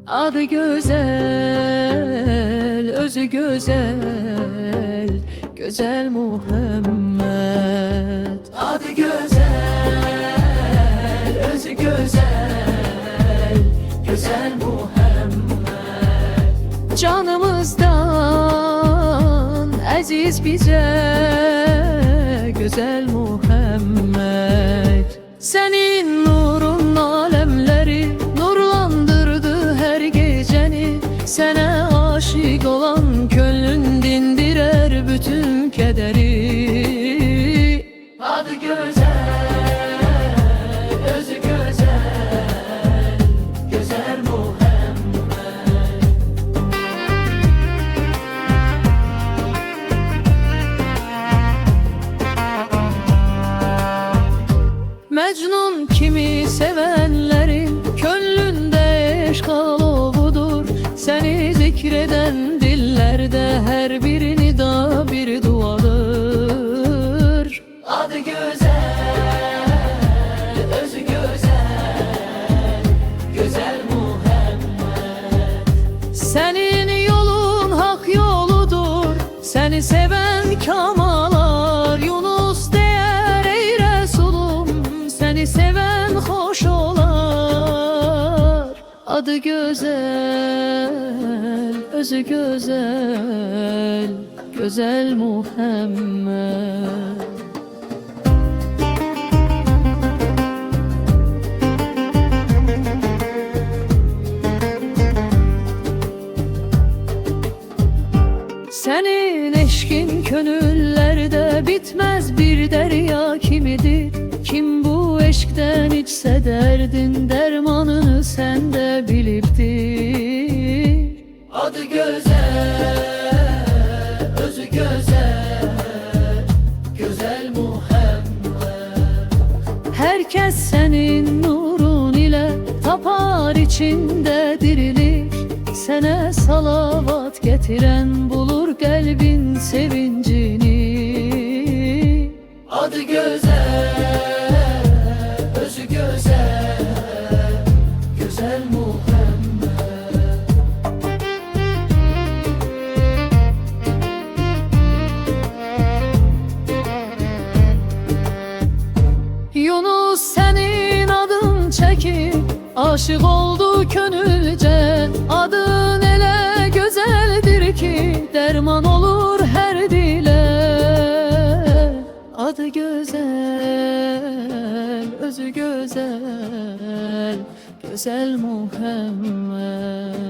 Adı güzel, özü güzel, güzel Muhammed. Adı güzel, özü güzel, güzel Muhammed. Canımızdan aziz bize güzel Muhammed. Senin nurun alemleri nurlandırdı her geceni. Sana aşık olan gönlün dindirer bütün kederi. Adı güzel, özü güzel, güzel Muhammed. Mecnun kimi sevenlerin gönlünde eşkal o budur. Seni zikreden dillerde her birini da bir duadır. Adı güzel, özü güzel, güzel Muhammed. Senin yolun hak yoludur, seni seven kamalar. Yunus der ey Resulum, seni seven hoş olar. Adı güzel, özü güzel, güzel Muhammed. Senin eşkin gönüllerde bitmez bir derya kimidir. Kim bu eşkten içse derdin dermanını sen de biliptir. Adı güzel, özü güzel, güzel Muhammed. Herkes senin nurun ile tapar içinde dirilir. Sana salavat getiren bulur kalbin sevincini. Adı güzel, özü güzel, güzel Muhammed. Yunus senin adın çekip aşık oldu gönülce. Adın ele güzeldir ki derman olur her dile. Adı güzel, özü güzel, güzel Muhammed.